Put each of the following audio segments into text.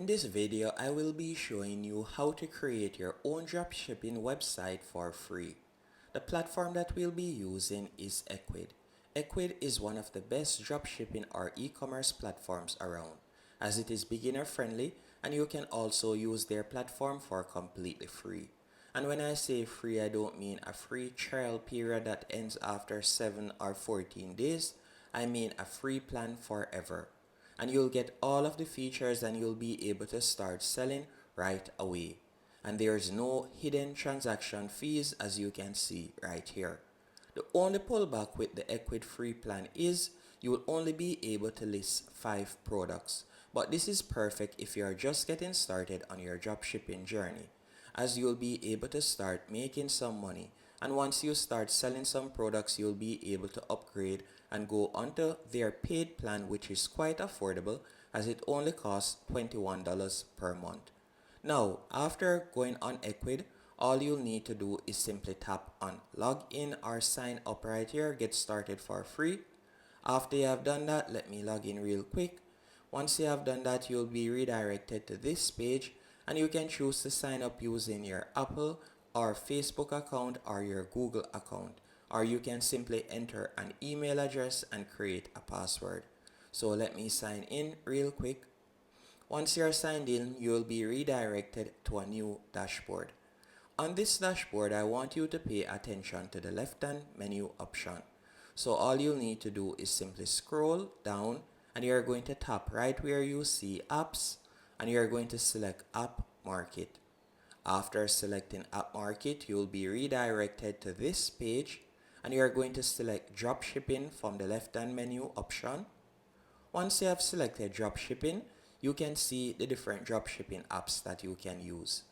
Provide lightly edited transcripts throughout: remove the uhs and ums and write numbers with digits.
In this video, I will be showing you how to create your own dropshipping website for free. The platform that we'll be using is Equid. Equid is one of the best dropshipping or e-commerce platforms around, as it is beginner friendly and you can also use their platform for completely free. And when I say free, I don't mean a free trial period that ends after 7 or 14 days. I mean a free plan forever. And you'll get all of the features and you'll be able to start selling right away. And there's no hidden transaction fees, as you can see right here. The only pullback with the Equid free plan is you will only be able to list 5 products. But this is perfect if you are just getting started on your dropshipping journey, as you'll be able to start making some money. And once you start selling some products, you'll be able to upgrade and go onto their paid plan, which is quite affordable as it only costs $21 per month. Now, after going on Equid, all you'll need to do is simply tap on log in or sign up right here, get started for free. After you have done that, let me log in real quick. Once you have done that, you'll be redirected to this page and you can choose to sign up using your Apple or Facebook account or your Google account, or you can simply enter an email address and create a password. So let me sign in real quick. Once you're signed in, you will be redirected to a new dashboard. On this dashboard, I want you to pay attention to the left-hand menu option. So all you'll need to do is simply scroll down and you're going to tap right where you see apps and you're going to select App Market. After selecting App Market, you'll be redirected to this page and you're going to select Dropshipping from the left-hand menu option. Once you have selected Dropshipping, you can see the different dropshipping apps that you can use.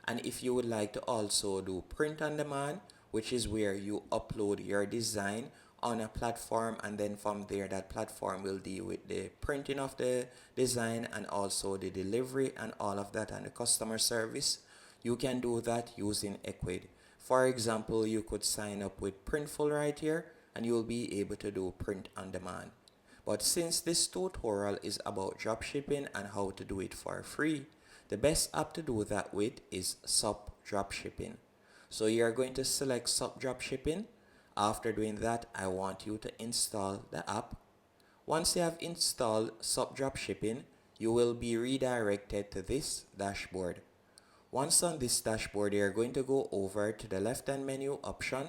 And if you would like to also do print on demand, which is where you upload your design on a platform and then from there that platform will deal with the printing of the design and also the delivery and all of that and the customer service, you can do that using Equid. For example, you could sign up with Printful right here and you'll be able to do print on demand. But since this tutorial is about dropshipping and how to do it for free, the best app to do that with is SUP Dropshipping. So you're going to select SUP Dropshipping. After doing that, I want you to install the app. Once you have installed SUP Dropshipping, you will be redirected to this dashboard. Once on this dashboard, you're going to go over to the left-hand menu option,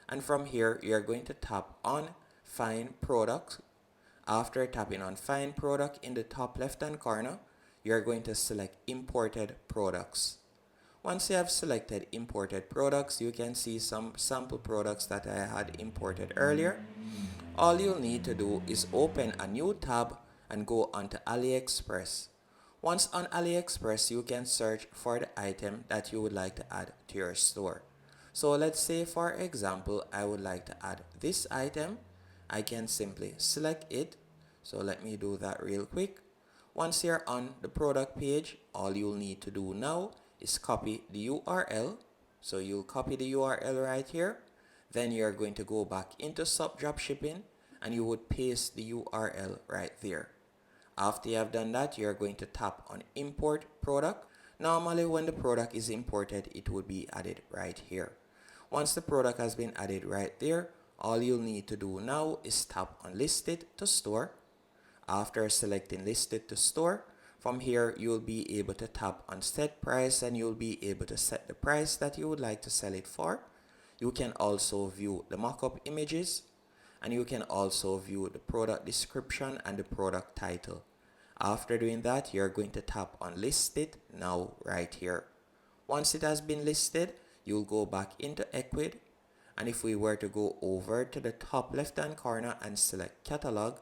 and from here, you're going to tap on Find Product. After tapping on Find Product in the top left-hand corner, you're going to select Imported Products. Once you have selected Imported Products, you can see some sample products that I had imported earlier. All you'll need to do is open a new tab and go onto AliExpress. Once on AliExpress, you can search for the item that you would like to add to your store. So let's say, for example, I would like to add this item. I can simply select it. So let me do that real quick. Once you're on the product page, all you'll need to do now is copy the URL. So you'll copy the URL right here. Then you're going to go back into SUP Dropshipping and you would paste the URL right there. After you have done that, you're going to tap on Import Product. Normally when the product is imported, it would be added right here. Once the product has been added right there, all you'll need to do now is tap on List It to Store. After selecting List It to Store, from here you'll be able to tap on Set Price and you'll be able to set the price that you would like to sell it for. You can also view the mock-up images and you can also view the product description and the product title. After doing that, you're going to tap on List It Now right here. Once it has been listed, you'll go back into Equid, and if we were to go over to the top left hand corner and select Catalog,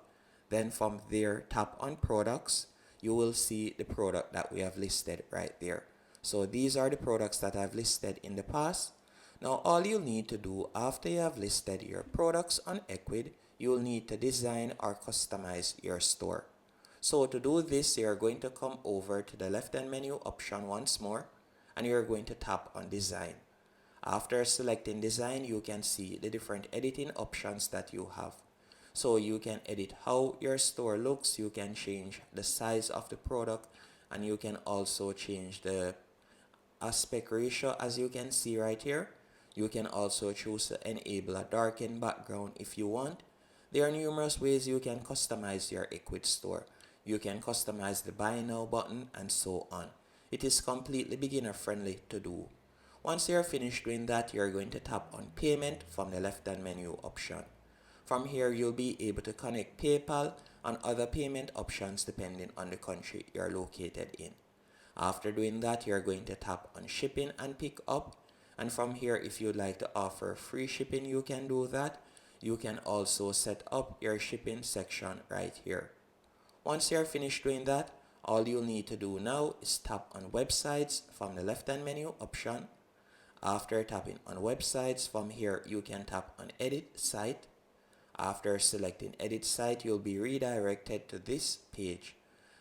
then from there tap on Products, you will see the product that we have listed right there. So these are the products that I've listed in the past. Now all you'll need to do after you have listed your products on Equid, you'll need to design or customize your store. So to do this, you're going to come over to the left-hand menu option once more and you're going to tap on Design. After selecting Design, you can see the different editing options that you have. So you can edit how your store looks, you can change the size of the product and you can also change the aspect ratio as you can see right here. You can also choose to enable a darkened background if you want. There are numerous ways you can customize your Ecwid store. You can customize the buy now button and so on. It is completely beginner friendly to do. Once you're finished doing that, you're going to tap on payment from the left hand menu option. From here, you'll be able to connect PayPal and other payment options depending on the country you're located in. After doing that, you're going to tap on shipping and pick up. And from here, if you'd like to offer free shipping, you can do that. You can also set up your shipping section right here. Once you're finished doing that, all you'll need to do now is tap on websites from the left hand menu option. After tapping on websites, from here you can tap on edit site. After selecting edit site, you'll be redirected to this page.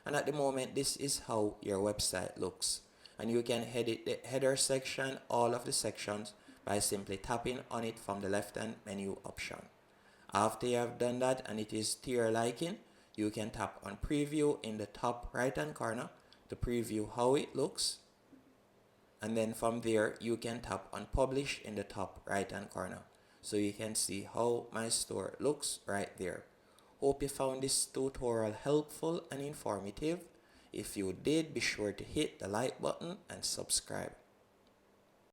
And at the moment, this is how your website looks. And you can edit the header section, all of the sections, by simply tapping on it from the left hand menu option. After you have done that and it is to your liking, you can tap on preview in the top right hand corner to preview how it looks. And then from there, you can tap on publish in the top right hand corner, so you can see how my store looks right there. Hope you found this tutorial helpful and informative. If you did, be sure to hit the like button and subscribe.